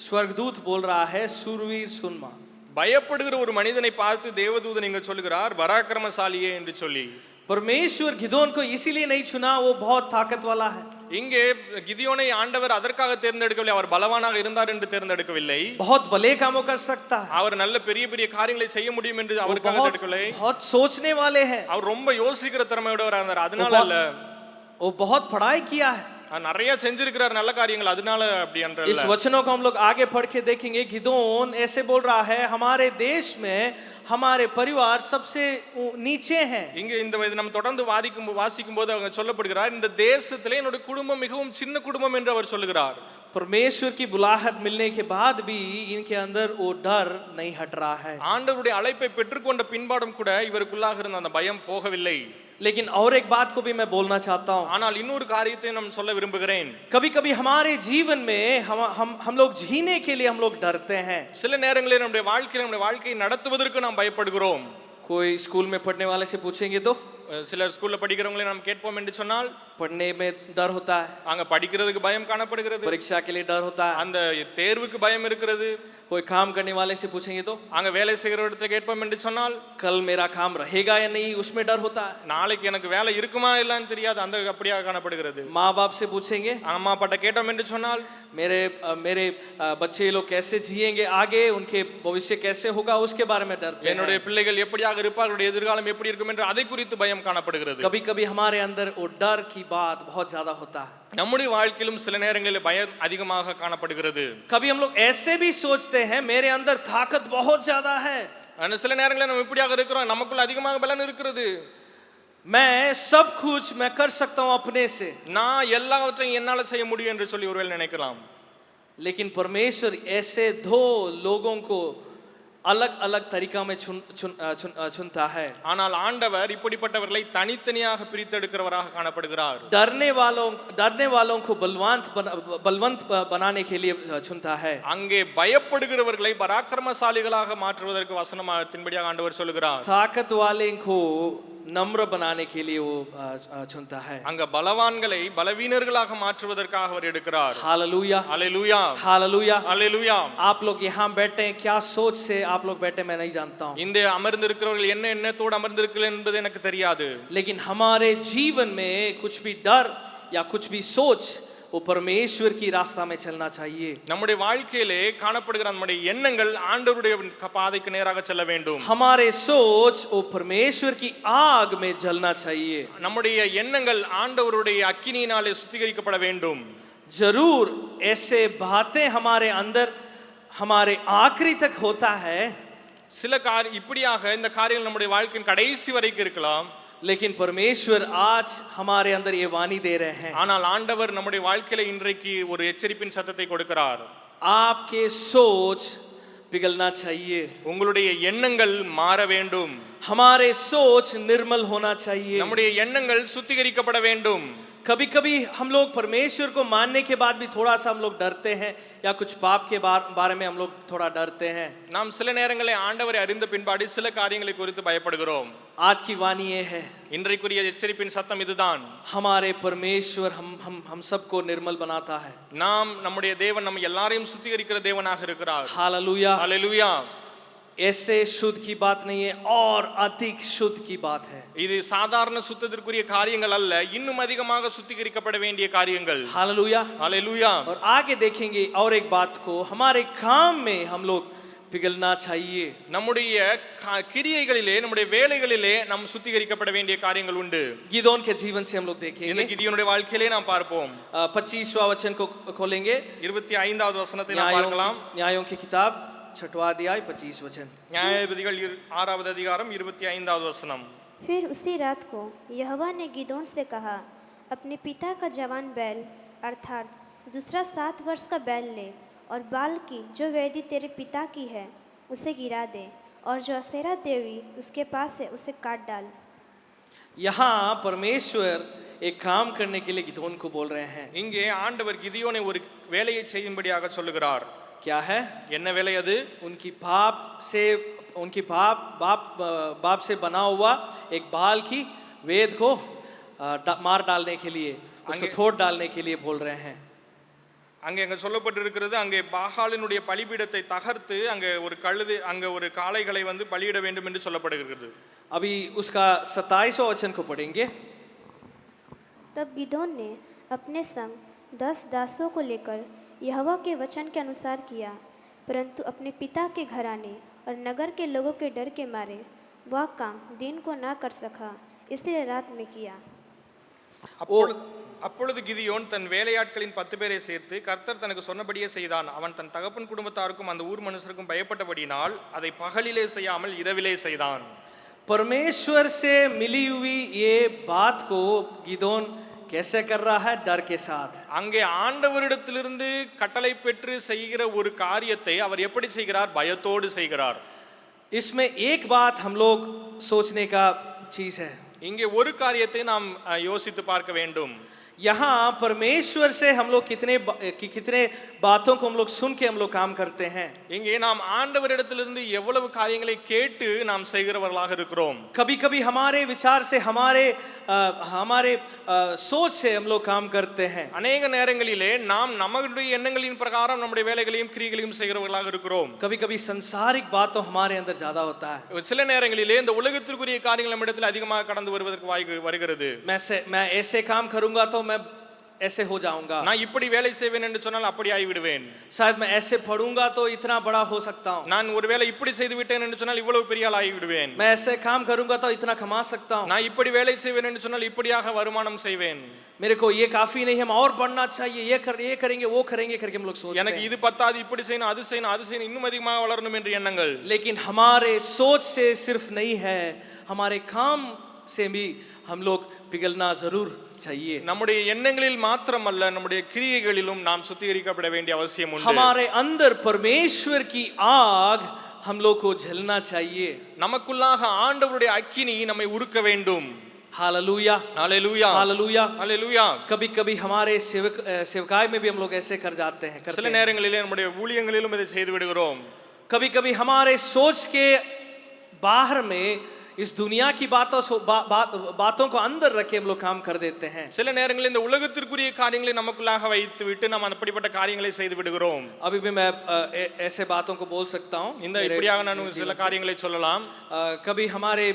स्वर्गदूत बोल रहा है शूरवीर सुरमा। பயப்படுகிற ஒரு மனிதனை பார்த்து தேவதூதன் இங்க சொல்லுகிறார் பராக்கிரமசாலியே என்று சொல்லி. परमेश्वर गिदोन को इसीलिए नहीं चुना, वो बहुत ताकत वाला है। இங்கே கிதியோனை ஆண்டவர் அதற்காக தேர்ந்தெடுக்கவில்லை, அவர் பலவானாக இருந்தார் என்று தேர்ந்தெடுக்கவில்லை. बहुत भले कामों कर सकता है, அவர் நல்ல பெரிய பெரிய காரியங்களை செய்ய முடியும் என்று அவருக்காக தேர்ந்தெடுக்கவில்லை. बहुत सोचने वाले हैं, அவர் ரொம்ப யோசிக்கிற திறமையோட இருந்தார், அதனால அல்ல. वो बहुत पढ़ाई किया है, நிறைய செஞ்சிருக்கிறார் நல்ல காரியங்கள், அதனால அப்படி என்றல்ல. इस वचनों को हम लोग आगे पढ़ के देखेंगे। गिदोन ऐसे बोल रहा है, हमारे देश में हमारे परिवार सबसे नीचे हैं। இங்க இந்த நம்ம தொடர்ந்து வாசிக்கும் போது அவங்க சொல்லப்படுகிறார், இந்த தேசத்திலே என்னோட குடும்பம் மிகவும் சின்ன குடும்பம் என்று அவர் சொல்லுகிறார். परमेश्वर की बुलाहट मिलने के बाद भी इनके अंदर वो डर नहीं हट रहा है। ஆண்டவருடைய அழைப்பை பெற்றுக்கொண்ட பின்பாடும் கூட இவருக்குள்ளாக இருந்த அந்த பயம் போகவில்லை. लेकिन और एक बात को भी मैं बोलना चाहता हूँ, ஆனால் இன்னொரு காரியத்தை நான் சொல்ல விரும்புகிறேன். कभी कभी हमारे जीवन में हम लोग जीने के लिए हम लोग डरते हैं। சில நேரங்களில் நம்முடைய வாழ்க்கையை நடத்துவதற்கு நாம் பயப்படுகிறோம். कोई स्कूल में पढ़ने वाले से पूछेंगे तो சிலர் ஸ்கூல்ல படிக்கிறவங்களை நாம் கேட்போம் என்று சொன்னால் पढ़ने में डर होता है, அங்க படிக்கிறதுக்கு பயம் காணப்படுகிறது, परीक्षा के लिए डर होता है, அந்த தேர்வுக்கு பயம் இருக்கிறது. कोई काम करने वाले से पूछेंगे तो அங்க வேலை செய்கிறவர்கிட்ட கேட்போம் என்று சொன்னால் कल मेरा काम रहेगा या नहीं, उसमें डर होता है। நாளைக்கு எனக்கு வேலை இருக்குமா இல்லன்னு தெரியாது, அந்த அப்படியே காணப்படுகிறது. माँ बाप से पूछेंगे, அம்மா அப்பாட்ட கேட்டோம் என்று சொன்னால் मेरे बच्चे लोग कैसे जिएंगे आगे, उनके भविष्य कैसे होगा, उसके बारे में डरते हैं। என்னுடைய பிள்ளைகள் எப்படியாக இருப்பார்கள், எதிர்காலம் எப்படி இருக்கும் என்று அதை குறித்து பயம் காணப்படுகிறது. कभी कभी हमारे अंदर वो डर की बात बहुत ज्यादा होता है। நம்முடைய வாழ்க்கையிலும் சில நேரங்களில் பயம் அதிகமாக காணப்படுகிறது. कभी हम लोग ऐसे भी सोचते हैं मेरे अंदर ताकत बहुत ज्यादा है, ஆனா சில நேரங்களில் நம்ம இப்படியாக இருக்கிறோம், நமக்குள்ள அதிகமாக பலன் இருக்கிறது, मैं सब कुछ मैं कर सकता हूं अपने से, நான் எல்லாவற்றையும் என்னால செய்ய முடியும் என்று சொல்லி ஒருவேளை நினைக்கலாம். लेकिन परमेश्वर ऐसे दो लोगों को अलग अलग तरीका में चुनता है। ஆனால் ஆண்டவர் இப்படிப்பட்டவர்களை தனித்தனியாக பிரித்தெடுக்கிறவராக காணப்படுகிறார். डरने वालों को बलवंत बनाने के लिए चुनता है। அங்கே பயப்படுகிறவர்களை பராக்கிரமசாலிகளாக மாற்றுவதற்கு வசனத்தின்படியாக ஆண்டவர் சொல்கிறார். ताकत वाले को नम्र बनाने के लिए वो चुनता है। அங்க பலவான்களை பலவீனர்களாக மாற்றுவதற்காக அவர் எடுக்கிறார். Hallelujah, hallelujah, hallelujah, hallelujah. आप लोग यहाँ बैठे हैं, क्या सोच से आप लोग बैठे मैं नहीं जानता हूँ, இந்த அமர்ந்திருக்கிறவர்கள் என்ன எண்ணத்தோடு அமர்ந்திருக்கிறார்கள் என்பது எனக்கு தெரியாது. लेकिन हमारे जीवन में कुछ भी डर या कुछ भी सोच वो परमेश्वर की रास्ता में चलना चाहिए। நம்முடைய வாழ்க்கையிலே காணப்படுகிற நம்முடைய எண்ணங்கள் ஆண்டவருடைய பாதைக்கு நேராக செல்ல வேண்டும். हमारे सोच वो परमेश्वर की आग में जलना चाहिए। நம்முடைய எண்ணங்கள் ஆண்டவருடைய அக்கினியினாலே சுத்திகரிக்கப்பட வேண்டும். जरूर ऐसे बातें हमारे अंदर हमारे आखिरी तक होता है, சில இப்படியாக இந்த காரியங்கள் நம்முடைய வாழ்க்கையின் கடைசி வரைக்கும் இருக்கலாம். लेकिन परमेश्वर आज हमारे अंदर ये वाणी दे रहे हैं, ஆனால் ஆண்டவர் நம்முடைய வாழ்க்கையில இன்றைக்கு ஒரு எச்சரிப்பின் சத்தத்தை கொடுக்கிறார். आपके सोच पिघलना चाहिए, உங்களுடைய எண்ணங்கள் மாற வேண்டும். हमारे सोच निर्मल होना चाहिए। நம்முடைய எண்ணங்கள் சுத்திகரிக்கப்பட வேண்டும். कभी कभी हम लोग परमेश्वर को मानने के बाद भी थोड़ा सा हम लोग डरते हैं या कुछ पाप के बारे में हम लोग थोड़ा डरते हैं। நாம் சில நேரங்களில் ஆண்டவரை அறிந்த பின்பாடு சில காரியங்களை குறித்து பயப்படுகிறோம். आज की वाणी ये है, இன்றைக்குரிய எச்சரிப்பின் சத்தம் இதுதான். हमारे परमेश्वर हम सबको निर्मल बनाता है। நாம் நம்முடைய தேவன் நம்ம எல்லாரையும் சுத்திகரிக்கிற தேவனாக இருக்கிறார். हालेलुया। ஹalleluya. ऐसे शुद्ध की बात नहीं है और अधिक शुद्ध की बात है। இது சாதாரண சுத்தத்திற்குரிய காரியங்கள் அல்ல, இன்னும் அதிகமாக சுத்திகரிக்கப்பட வேண்டிய காரியங்கள். हालेलुया। ஹalleluya. और आगे देखेंगे और एक बात को, हमारे काम में हम लोग पिघलना चाहिए। நம்முடைய கிரியைகளிலே நம்முடைய வேலைகளிலே நாம் சுத்திகரிக்கப்பட வேண்டிய காரியங்கள் உண்டு. गिदोन के जीवन से हम लोग இந்த देखेंगे। கிதியோனுடைய வாழ்க்கையிலே நாம் பார்ப்போம். 25वां वचन को खोलेंगे। 25வது வசனத்தை நாம் பார்க்கலாம். न्यायों की किताब 6वां अध्याय 25 वचन। நியாயாதிபதிகள் 6வது அதிகாரம் 25வது வசனம். फिर उसी रात को यहोवा ने गिदोन से कहा, अपने पिता का जवान बैल अर्थात दूसरा 7 वर्ष का बैल ले और बाल की जो वेदी तेरे पिता की है उसे गिरा दे और जो असेरा देवी उसके पास है उसे काट डाल। यहाँ परमेश्वर एक काम करने के लिए गिदोन को बोल रहे हैं। இங்கே ஆண்டவர் கிதியோனை ஒரு வேலையை செய்யும்படியாக சொல்லுகிறார். क्या है? என்ன வேலை அது? उनकी बाप से बना हुआ एक बाल की वेद को मार डालने के लिए, उसको तोड़ डालने के लिए बोल रहे हैं। அங்க சொல்லப்பட்டிருக்கிறது, அங்கே பாகாலினுடைய பலிபீடத்தை தகர்த்து அங்கே ஒரு கழுதை அங்கே ஒரு காளைகளை வந்து பலியிட வேண்டும் என்று சொல்லப்படுகிறது. अभी उसका 27वां वचन को पढ़ेंगे। तब गिदोन ने अपने संग 10 दासों को लेकर यहोवा के वचन के अनुसार किया, परंतु अपने पिता के घराने और नगर के लोगों के डर के मारे वह काम दिन को ना कर सका, इसलिए रात में किया। அப்பொழுது கிதியோன் தன் வேலையாட்களின் 10 பேரை சேர்த்து கர்த்தர் தனக்கு சொன்னபடியே செய்தான். அவன் தன் தகப்பன் குடும்பத்தாருக்கும் அந்த ஊர் மனுஷருக்கும் பயப்பட்டபடினால் அதை பகலிலே செய்யாமல் இரவிலே செய்தான். परमेश्वर से मिली हुई ये बात को गिदोन कैसे कर रहा है? डर के साथ। அங்கே ஆண்டவரிடத்திலிருந்து கட்டளை பெற்று செய்கிற ஒரு காரியத்தை அவர் எப்படி செய்கிறார்? பயத்தோடு செய்கிறார். इसमें एक बात हम लोग सोचने का चीज है। இங்கே ஒரு காரியத்தை நாம் யோசித்து பார்க்க வேண்டும். यहाँ परमेश्वर से हम लोग कितने बातों को हम लोग सुन के हम लोग काम करते हैं। இங்கே நாம் ஆண்டவரிடத்திலிருந்து எவ்வளவு காரியங்களை கேட்டு நாம் செய்கிறவர்களாக இருக்கிறோம். कभी कभी हमारे विचार से हमारे सोच से हम लोग काम करते हैं। அநேக நேரங்களிலே நாம் நம்முடைய எண்ணங்களின் பிரகாரம் நம்முடைய வேலைகளையும் கிரியைகளையும் செய்கிறவர்களாக இருக்கிறோம். कभी कभी संसारिक बातों हमारे अंदर ज्यादा होता है। சில நேரங்களிலே இந்த உலகத்திற்குரிய காரியங்கள் நம்மிடத்தில் அதிகமாக கடந்து வருவதற்கு வாய்ப்பு வருகிறது. मैं ऐसे काम करूंगा तो मैं ऐसे हो जाऊंगा, நான் இப்படி வேலை செய்வேன் என்று சொன்னால் அப்படி ஆகிவிடுவேன். शायद मैं ऐसे पढ़ूंगा तो इतना बड़ा हो सकता हूं, நான் ஒருவேளை இப்படி செய்து விட்டேன் என்று சொன்னால் இவ்வளவு பெரிய ஆள் ஆகிவிடுவேன். मैं ऐसे काम करूंगा तो इतना कमा सकता हूं, நான் இப்படி வேலை செய்வேன் என்று சொன்னால் இப்படியாக வருமானம் செய்வேன். मेरे को ये काफी नहीं है, हम और बढ़ना चाहिए, ये करेंगे वो करेंगे करके हम लोग सोचते எனக்கு हैं। இது பத்தாது, இப்படி செய்யணும் அது செய்யணும் இன்னும் அதிகமாக வளரணும் என்ற எண்ணங்கள். लेकिन हमारे सोच से सिर्फ नहीं है, हमारे काम से भी हम लोग पिघलना जरूर चाहिए। நம்முடைய எண்ணங்களில் மாத்திரமல்ல, நம்முடைய கிரியைகளிலும் நாம் சுத்திகரிக்கப்பட வேண்டிய அவசியம் உண்டு. हमारे अंदर परमेश्वर की आग हम लोग को जलना चाहिए। நமக்குள்ளாக ஆண்டவருடைய அக்கினி நம்மை உருக்க வேண்டும். Hallelujah, hallelujah, hallelujah, hallelujah. कभी कभी हमारे सेवकाई में भी हम लोग ऐसे कर जाते हैं, சில நேரங்களிலே நம்முடைய ஊழியங்களிலும் இதை செய்து விடுகிறோம். कभी कभी हमारे सोच के बाहर में इस दुनिया की बातों को अंदर रखे हम लोग काम कर देते हैं। சில நேரங்களில் இந்த உலகத்திற்குரிய காரியங்களை நமக்குள்ளாக வைத்து விட்டு நாம் அப்படிப்பட்ட காரியங்களை செய்து விடுகிறோம். अभी भी मैं ऐसे बातों को बोल सकता हूँ, இந்த இப்படியாக நான் சில காரியங்களை சொல்லலாம். कभी हमारे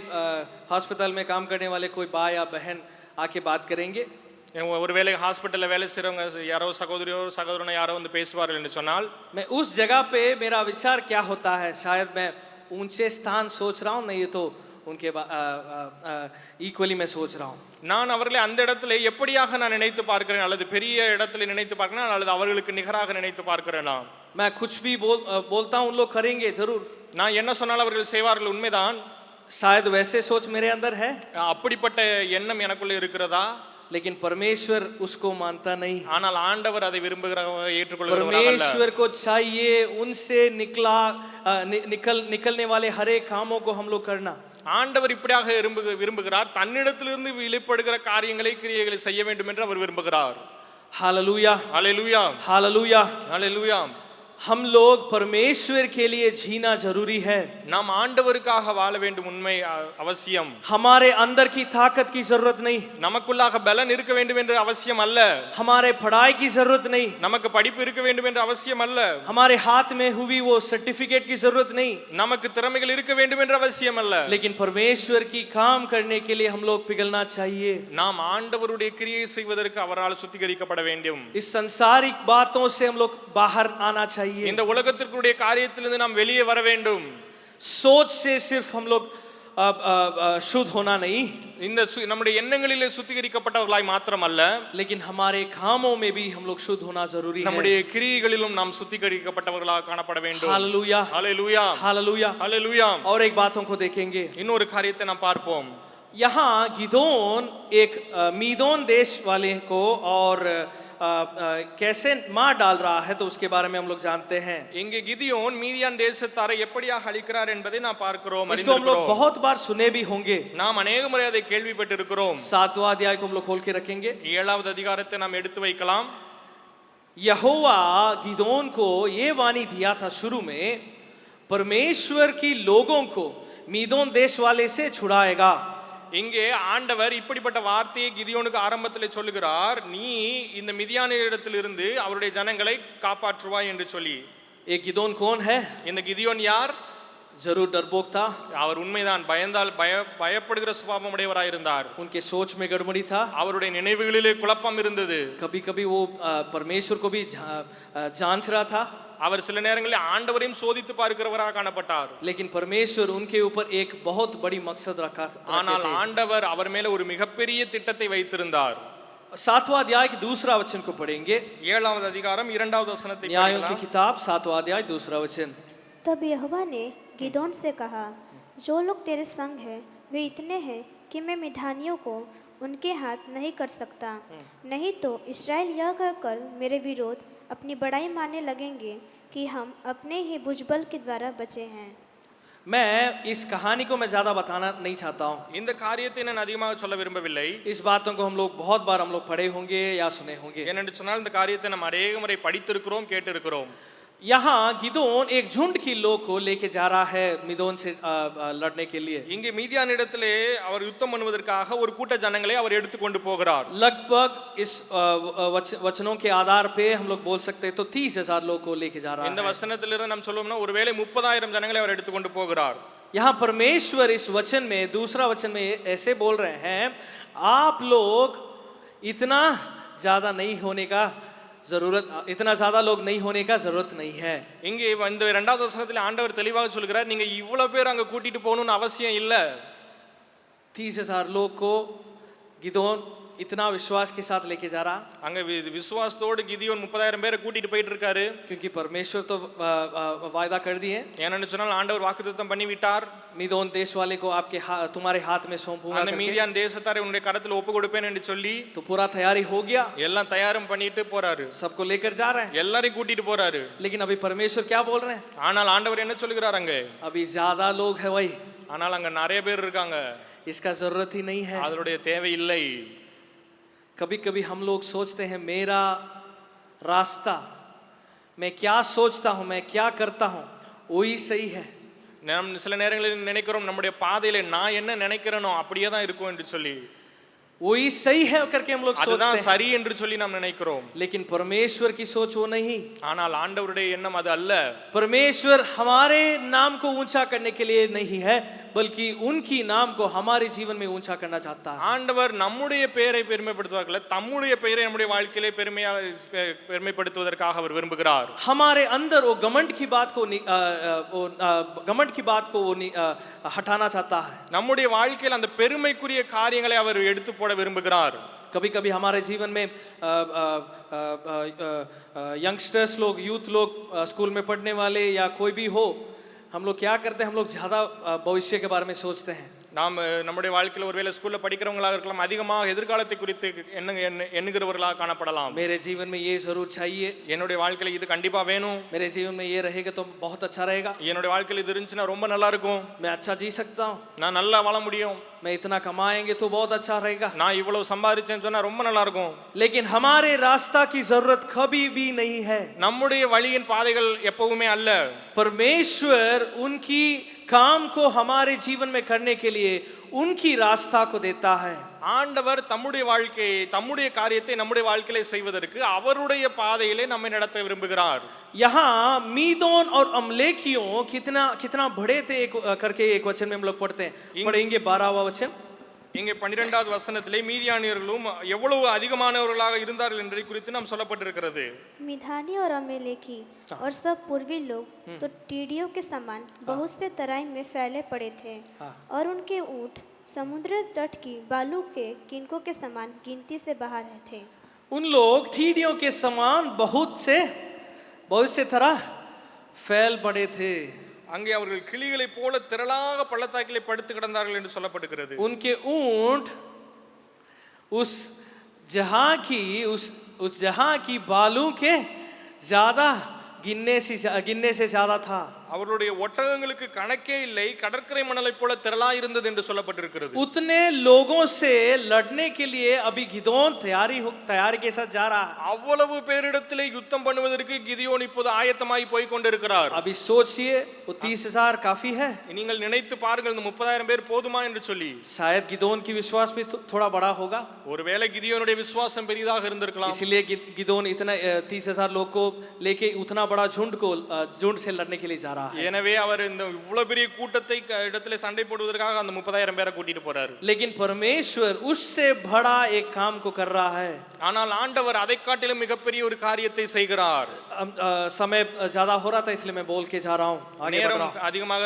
हॉस्पिटल में काम करने वाले कोई भाई या बहन आके बात करेंगे, ஒருவேளை ஹாஸ்பிட்டல்ல வேலை செய்றவங்க யாரோ சகோதரனோ யாரோ வந்து பேசுவார்கள் என்று சொன்னால், मैं उस जगह पे मेरा विचार क्या होता है, शायद मैं ऊंचे स्थान सोच रहा हूँ, नहीं तो उनके ஈக்குவலி मैं सोच रहा हूँ. நான் அவர்களை அந்த இடத்துல எப்படியாக நான் நினைத்து பார்க்கிறேன், அல்லது பெரிய இடத்துல நினைத்து பார்க்கிறேன், அல்லது அவர்களுக்கு நிகராக நினைத்து பார்க்கிறேனா? मैं कुछ भी बोलता हूँ, उन लोग करेंगे जरूर. நான் என்ன சொன்னாலும் அவர்கள் செய்வார்கள், உண்மைதான். शायद वैसे सोच मेरे अंदर है, அப்படிப்பட்ட எண்ணம் எனக்குள்ள இருக்கிறதா? लेकिन परमेश्वर उसको मानता नहीं. ஆனால் ஆண்டவர் அதை விரும்புகிறவராக ஏற்றுக்கொள்கிறவராக அல்ல. परमेश्वर को चाहिए उनसे निकलने वाले हर एक कामों को हम लोग करना. ஆண்டவர் இப்படியாக விரும்புகிறார், தன்னிடத்திலிருந்து வெளிப்படுகிற காரியங்களை கிரியைகளை செய்ய வேண்டும் என்று அவர் விரும்புகிறார். हालेलुया, ஹalleluya, हालेलुया। ஹalleluya. हम लोग परमेश्वर के लिए जीना जरूरी है। நாம் ஆண்டவருக்காக வாழ வேண்டும், உண்மை அவசியம். हमारे अंदर की ताकत की जरूरत नहीं, நமக்குள்ளாக பலன் இருக்க வேண்டும் என்று அவசியம் அல்ல. हमारे पढ़ाई की जरूरत नहीं, நமக்கு படிப்பு இருக்க வேண்டும் என்று அவசியம் அல்ல. हमारे हाथ में हुई वो सर्टिफिकेट की जरूरत नहीं, நமக்கு திறமைகள் இருக்க வேண்டும் என்று அவசியம் அல்ல. लेकिन परमेश्वर की काम करने के लिए हम लोग पिघलना चाहिए। நாம் ஆண்டவருடைய கிரியை செய்வதற்கு அவரால் சுத்திகரிக்கப்பட வேண்டும். इस संसारिक बातों से हम लोग बाहर आना चाहिए। இந்த உலகத்திற்குரிய காரியத்திலிருந்து நாம் வெளியே வர வேண்டும். सोच से सिर्फ हम लोग शुद्ध होना नहीं, இந்த நம்முடைய எண்ணங்களிலே சுத்திகரிக்கப்பட்டவர்களாய் மாத்திரமல்ல, लेकिन हमारे कामों में भी हम लोग शुद्ध होना जरूरी है। நம்முடைய கிரியைகளிலும் நாம் சுத்திகரிக்கப்பட்டவர்களாக காணப்பட வேண்டும். हालेलुया, ஹalleluya, हालेलुया। ஹalleluya. और एक बातों को देखेंगे, இன்னொரு காரியத்தை நாம் பார்ப்போம். यहाँ गिदोन एक मीदोन देश वाले को और कैसे मार डाल रहा है, तो उसके बारे में हम लोग जानते हैं। இங்கே கிதியோன் மீதியான் தேசத்தாரை எப்படியாக அழிக்கிறார் என்பதை நாம் பார்க்கிறோம், इसको हम लोग बहुत बार सुने भी होंगे। நாம் अनेक முறை அதை கேள்விப்பட்டிருக்கிறோம். 7वां अध्याय को हम लोग खोल के रखेंगे। 7வது அதிகாரத்தை நாம் எடுத்து வைக்கலாம். यहोवा गिदोन को ये वाणी दिया था शुरू में, परमेश्वर की लोगों को मीदोन देश वाले से छुड़ाएगा। இங்கே ஆண்டவர் இப்படிப்பட்ட வார்த்தையை கிதியோனுக்கு ஆரம்பத்தில் சொல்லுகிறார், நீ இந்த மிதியானிடத்திலிருந்து அவருடைய ஜனங்களை காப்பாற்றுவாய் என்று சொல்லி. एक गिदोन कौन है? இந்த கிதியோன் யார்? जरूर डरपोक था, அவர் உண்மைதான் பயந்தால் பயப்படுகிற சுபாவம் உடையவராய் இருந்தார். उनके सोच में गड़बड़ी था, அவருடைய நினைவுகளிலே குழப்பம் இருந்தது. कभी कभी वो परमेश्वर को भी जांच रहा था, அவர் சில நேரங்களில் ஆண்டவரையும் சோதித்து பார்க்கிறவராக காணப்பட்டார். लेकिन परमेश्वर उनके ऊपर एक बहुत बड़ी मकसद रखा ஆனால் ஆண்டவர் அவர் மேல ஒரு மிகப்பெரிய திட்டத்தை வைத்திருந்தார். 7वां अध्याय के दूसरा वचन को पढ़ेंगे। 7வது அதிகாரம் 2வது वचனத்தை न्यायों की படிக்கலாம். किताब 7वां अध्याय दूसरा वचन। तब यहोवा ने गिदोन से कहा, जो लोग तेरे संग हैं वे इतने हैं कि मैं मिद्यानियों को उनके हाथ नहीं कर सकता, नहीं तो इस्राएल यह कहकर मेरे विरोध अपनी बड़ाई मारने लगेंगे कि हम अपने ही भुजबल के द्वारा बचे हैं। मैं इस कहानी को मैं ज्यादा बताना नहीं चाहता हूँ। இந்த காரியத்தை நான் அதிகமாக சொல்ல விரும்பவில்லை. इस बातों को हम लोग बहुत बार हम लोग पढ़े होंगे या सुने होंगे। ஏனென்று சொன்னால் இந்த காரியத்தை நாம் அநேக முறை படித்திருக்கிறோம், கேட்டிருக்கிறோம். यहाँ गिदोन एक झुंड की लोग को लेके जा रहा है मिदोन से लड़ने के लिए। இங்கே மீதியானிடத்திலே அவர் யுத்தம் பண்ணுவதற்காக ஒரு கூட்ட ஜனங்களை அவர் எடுத்துக்கொண்டு போகிறார். लगभग इस वचनों के आधार पे हम लोग बोल सकते हैं तो 30,000 लोग को लेके जा रहा இந்த है। வசனத்திலிருந்து நாம் சொல்லுவோம்னா ஒருவேளை 30,000 ஜனங்களை அவர் எடுத்துக்கொண்டு போகிறார். यहाँ परमेश्वर इस वचन में दूसरा वचन में ऐसे बोल रहे हैं, आप लोग इतना ज्यादा नहीं होने का जरूरत, इतना ज्यादा लोग नहीं होने का जरूरत नहीं है। இங்கே இந்த 2வது வசனத்தில் ஆண்டவர் தெளிவாக சொல்கிறார், நீங்க இவ்வளவு பேர் அங்க கூட்டிட்டு போகணும்னு அவசியம் இல்ல. 30,000 लोग को गिदोन इतना विश्वास के साथ लेके जा रहा, அங்க விசுவாசத்தோடு கிதியோன் 30,000 பேரை கூட்டிட்டு போயிட்டு இருக்காரு. क्योंकि परमेश्वर तो वायदा कर दिए, ஏனென்று சொன்னால் ஆண்டவர் வாக்குத்தத்தம் பண்ணி விட்டார், मिदोन देश वाले को आपके तुम्हारे हाथ में सौंपूंगा அந்த करके। மீதியான் தேசத்தாரை உன்னுடைய கரத்தில் ஒப்பு கொடுப்பேன் என்று சொல்லி तो पूरा तैयारी हो गया, எல்லாம் தயாரும் பண்ணிட்டு போறாரு. सबको लेकर जा रहे हैं। எல்லாரையும் கூட்டிட்டு போறாரு. लेकिन अभी परमेश्वर क्या बोल रहे हैं? ஆனால் ஆண்டவர் என்ன சொல்லுகிறார் அங்க? अभी ज्यादा लोग है वही, ஆனால் அங்க நிறைய பேர் இருக்காங்க, इसका जरूरत ही नहीं है। அதனுடைய தேவை இல்லை. कभी कभी हम लोग सोचते हैं मेरा रास्ता, मैं क्या सोचता हूँ, मैं क्या करता हूँ, वही सही है। நாம் சில நேரங்களில் நினைக்கிறோம் நம்முடைய பாதையில நான் என்ன நினைக்கிறேனோ அப்படியே தான் இருக்கும் என்று சொல்லி, वही सही है करके हम लोग सोचते அதுதான் हैं, சரி என்று சொல்லி நாம் நினைக்கிறோம். लेकिन परमेश्वर की सोच वो नहीं। ஆனால் ஆண்டவருடைய எண்ணம் அது அல்ல. परमेश्वर हमारे नाम को ऊंचा करने के लिए नहीं है, बल्कि उनकी नाम को हमारे जीवन में ऊंचा करना चाहता है। ஆண்டவர் நம்முடைய பெயரை பெருமைப்படுத்துவதற்கல்ல, தம்முடைய பெயரை நம்முடைய வாழ்க்கையிலே பெருமைப்படுத்துவதற்காக அவர் விரும்புகிறார். हमारे अंदर वो घमंड की बात को वो हटाना चाहता है। நம்முடைய வாழ்க்கையில் அந்த பெருமைக்குரிய காரியங்களை அவர் எடுத்து போட விரும்புகிறார். कभी कभी हमारे जीवन में यंगस्टर्स लोग, यूथ लोग, स्कूल में पढ़ने वाले या कोई भी हो, हम लोग क्या करते हैं, हम लोग ज़्यादा भविष्य के बारे में सोचते हैं। நாம் நம்முடைய வாழ்க்கையில் ஒருவேளை ஸ்கூல்ல படிக்கிறவங்களாக இருக்கலாம், அதிகமாக எதிர்காலத்தை குறித்து எண்ணுகிறவர்களாக காணப்படலாம். मेरे जीवन में ये जरूर चाहिए, என்னுடைய வாழ்க்கையில் இது கண்டிப்பா வேணும், मेरे जीवन में ये रहेगा तो बहुत अच्छा रहेगा, என்னுடைய வாழ்க்கையில் இது இருந்துச்சுன்னா ரொம்ப நல்லா இருக்கும், मैं अच्छा जी सकता हूँ, நான் நல்லா வாழ முடியும், मैं इतना कमाएंगे तो बहुत अच्छा रहेगा. நான் இவ்வளவு சம்பாதிச்சேன்னு சொன்னா ரொம்ப நல்லா இருக்கும். लेकिन हमारे रास्ता की जरूरत कभी भी नहीं है. நம்முடைய வழியின் பாதைகள் எப்பவுமே அல்ல. परमेश्वर उनकी काम को हमारे जीवन में करने के लिए उनकी रास्ता को देता है. ஆண்டவர் தம்முடைய வாழ்க்கையை, தம்முடைய காரியத்தை நம்முடைய வாழ்க்கையிலே செய்வதற்கு அவருடைய பாதையிலே நம்மை நடத்த விரும்புகிறார். यहाँ मीदोन और अमलेकियों कितना कितना बड़े थे करके एक वचन में हम लोग पढ़ते हैं. पढ़ेंगे 12वां वचन. இங்கே 12வது வசனத்திலே மீதியானியர்களும் எவ்வளவு அதிகமானவர்களாக இருந்தார்கள் என்பதை குறித்து நாம் சொல்லப்பட்டிருக்கிறது. मिधानी और अमेलेकी और सब पूर्वी लोग तो टीडियों के समान बहुत से तराई में फैले पड़े थे, और उनके ऊंट समुद्र तट की बालू के किनकों के समान गिनती से बाहर थे. उन लोग ठीडियों के समान बहुत से तरह फैल पड़े थे. அங்கே அவர்கள் கிளிகளைப் போல திரளாக பள்ளத்தாக்கிலே படுத்து கிடந்தார்கள் என்று சொல்லப்பட்டிருக்கிறது. उनके ऊंट उस जहां की बालू के ज्यादा गिनने से ज्यादा था. அவர்களுடைய ஒட்டகங்களுக்கு கணக்கே இல்லை, கடற்கரை மணலைப் போல திரளா இருந்தது என்று சொல்லப்பட்டிருக்கிறது. उतने लोगों से लड़ने के लिए अभी गिदोन तैयारी के साथ जा रहा है. அவ்வளவு பேரிடத்திலே யுத்தம் பண்ணுவதற்கு கிதியோன் இப்போது ஆயத்தமாய் போய் கொண்டிருக்கிறார். अभी सोचिए वो 30,000 काफी है. நீங்கள் நினைத்து பாருங்கள், இந்த 30,000 பேர் போதுமா என்று சொல்லி. शायद गिदोन की विश्वास भी थोड़ा बड़ा होगा, ஒருவேளை கிதியோனுடைய விசுவாசம் பெரிதாக இருந்திருக்கலாம். इसलिए गिदोन इतना 30,000 लोग को लेके उतना बड़ा झुंड से लड़ने के लिए जा रहा है. எனவே அவர் இந்த இவ்வளவு பெரிய கூட்டத்தை இடத்திலே சண்டை போடுவதற்காக அந்த 30,000 பேரை கூட்டிட்டு போறார். लेकिन परमेश्वर उससे बड़ा एक काम को कर रहा है. ஆனால் ஆண்டவர் அதை காட்டிலும் மிகப்பெரிய ஒரு காரியத்தை செய்கிறார். समय ज्यादा हो रहा था इसलिए मैं बोल के जा रहा हूँ, आगे बढ़ रहा हूँ. அதிகமாக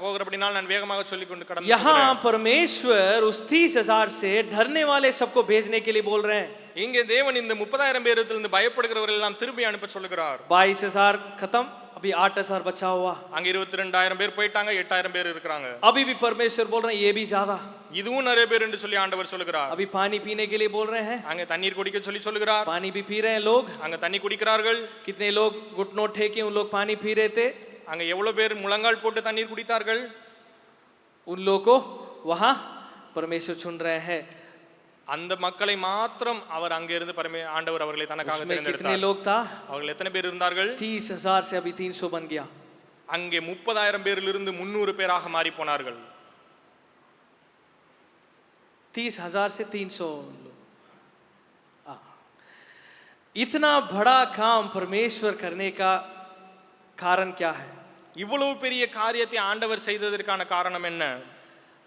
போகிறபடினால் நான் வேகமாக சொல்லிக் கொண்டு கடந்து यहाँ परमेश्वर उस 30,000 से डरने वाले सबको भेजने के लिए बोल रहे हैं. இங்கே தேவன் இந்த 30,000 பேரிலிருந்து பயப்படுகிறவர்கள் எல்லாம் திரும்பி அனுப்ப சொல்லுகிறார். 22,000 खत्म, अभी 8,000 बचा हुआ. அங்க 22,000 பேர் போயிட்டாங்க, 8,000 பேர் இருக்காங்க. अभी भी परमेश्वर बोल रहे हैं ये भी ज्यादा, இதுவும் நிறைய பேர் என்று சொல்லி ஆண்டவர் சொல்லுகிறார். अभी पानी पीने के लिए बोल रहे हैं, அங்க தண்ணீர் குடிக்க சொல்லி சொல்லுகிறார். पानी भी पी रहे हैं लोग. அங்க தண்ணி குடிக்கிறார்கள். कितने लोग घुटनों ठेके उन लोग पानी पी रहे थे. அங்க எவ்வளவு பேர் முழங்கால் போட்டு தண்ணீர் குடித்தார்கள். उन लोगों को वहां परमेश्वर चुन रहे हैं. அந்த மக்களை மாத்திரம் அவர் அங்கே இருந்து ஆண்டவர் அவர்களை தனக்காக कितने தேர்ந்தெடுத்தார். लोग था? அவர்கள் எத்தனை பேர் இருந்தார்கள்? 30,000 से अभी 300 बन गया. அங்கே 30,000 பேரிலிருந்து 300 பேராக மாறி போனார்கள். 30,000 से 300 लोग. इतना बड़ा काम परमेश्वर करने का कारण क्या है? இவ்வளவு பெரிய காரியத்தை ஆண்டவர் செய்ததற்கான காரணம் என்ன?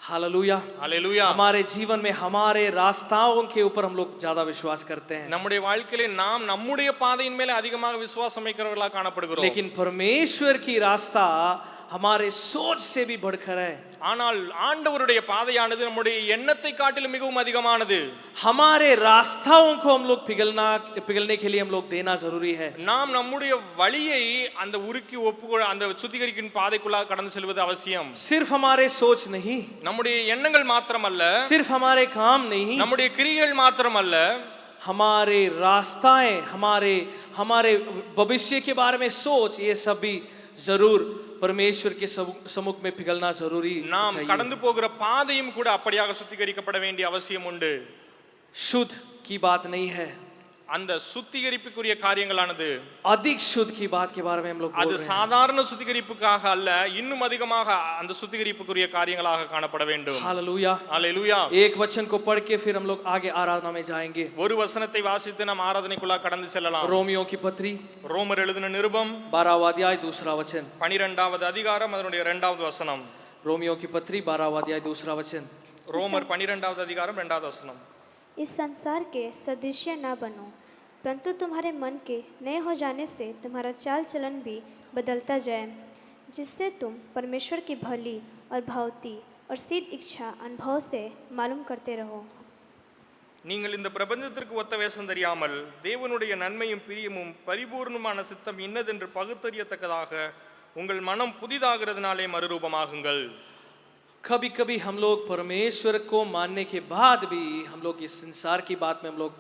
Hallelujah, hallelujah. हमारे जीवन में हमारे रास्ताओं के ऊपर हम लोग ज्यादा विश्वास करते हैं, நம்முடைய வாழ்க்கையிலே நாம் நம்முடைய பாதையின் மேலே அதிகமாக விசுவாசம் வைக்கிறவர்களாக காணப்படுகிறோம். लेकिन परमेश्वर की रास्ता हमारे सोच से भी बढ़कर है. ஆனால் ஆண்டவருடைய பாதையானது நம்முடைய எண்ணத்தை காட்டிலும் மிகவும் அதிகமானது. हमारे रास्ताओं को हम लोग पिघलने के लिए हम लोग देना जरूरी है. நாம் நம்முடைய வழியை அந்த உருக்கி அந்த சுத்திகரிக்கும் பாதைக்குள்ளாக கடந்து செல்வது அவசியம். सिर्फ हमारे सोच नहीं, நம்முடைய எண்ணங்கள் மாத்திரமல்ல, सिर्फ हमारे काम नहीं, நம்முடைய கிரியைகள் மாத்திரமல்ல, हमारे रास्ताएं, हमारे भविष्य के बारे में सोच, ये सब भी जरूर परमेश्वर के सम्मुख में पिघलना जरूरी நாம் चाहिए. கடந்து போகிற பாதையும் கூட அப்படியாக சுத்திகரிக்கப்பட வேண்டிய அவசியம் உண்டு. शुद्ध की बात नहीं है, அந்த சுத்திகரிப்புக்குரிய காரியங்களானது अधिक शुद्ध की बात के बारे में हम लोग बोल அது रहे हैं. சாதாரண சுத்திகரிப்புக்காக அல்ல, இன்னும் அதிகமாக அந்த சுத்திகரிப்புக்குரிய காரியங்களாக காணப்பட வேண்டும். हालेलुया. அல்லேலூயா. एक वचन को पढ़ के फिर हम लोग आगे आराधना में जाएंगे. ஒரு வசனத்தை வாசித்து நாம் ஆராதனைக்குள்ளாக கடந்து செல்லலாம். रोमियो की पत्री ரோமர் எழுதின நிருபம் 12वां अध्याय 2रा वचन. 12வது அதிகாரம் அதனுடைய 2வது வசனம். रोमियो की पत्री 12वां अध्याय 2रा वचन. ரோமர் 12வது அதிகாரம் 2வது வசனம். इस संसार के सदृश्य न बनो, परंतु तुम्हारे मन के नए हो जाने से तुम्हारा चाल चलन भी बदलता जाए, जिससे तुम परमेश्वर की भली और भावती और सिद्ध इच्छा अनुभव से मालूम करते रहो. நீங்கள் இந்த பிரபஞ்சத்திற்கு ஒத்த வேஷம் தெரியாமல் தேவனுடைய நன்மையும் பிரியமும் பரிபூர்ணமான சித்தம் இன்னதென்று பகுத்தறியத்தக்கதாக உங்கள் மனம் புதிதாகிறதுனாலே மறுரூபமாகுங்கள். कभी कभी हम लोग परमेश्वर को मानने के बाद भी हम लोग इस संसार की बात में हम लोग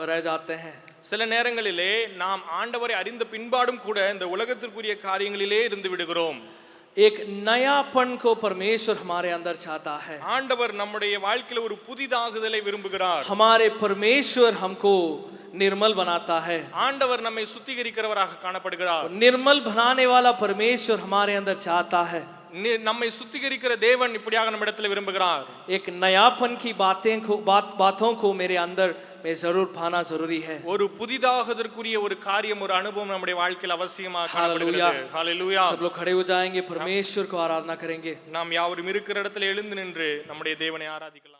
रह जाते हैं। சில நேரங்களிலே நாம் ஆண்டவரை அறிந்த பின்பாடும் கூட இந்த உலகத்திற்குரிய காரியங்களிலே இருந்து விடுகிறோம். एक नयापन को परमेश्वर हमारे अंदर चाहता है। ஆண்டவர் நம்முடைய வாழ்க்கையில ஒரு புதிதாகுதலை விரும்புகிறார். हमारे परमेश्वर हमको निर्मल बनाता है। ஆண்டவர் நம்மை சுத்திகரிக்கிறவராக காணப்படுகிறார். निर्मल बनाने वाला परमेश्वर हमारे अंदर चाहता है। நம்மை சுத்திகரிக்கிற தேவன் இப்படியாக நம்மிடத்தில் விரும்புகிறார். एक नयापन की बातों को मेरे अंदर में जरूर पाना जरूरी है। ஒரு புதிதாகுதற்குரிய ஒரு காரியம், ஒரு அனுபவம் நம்முடைய வாழ்க்கையில் அவசியமாக காணப்படுகிறது. ஹalleluya. सब लोग खड़े हो जाएंगे, परमेश्वर को आराधना करेंगे। நாம் யாவரும் இருக்கிற இடத்துல எழுந்து நின்று நம்முடைய தேவனை ஆராதிக்கலாம்.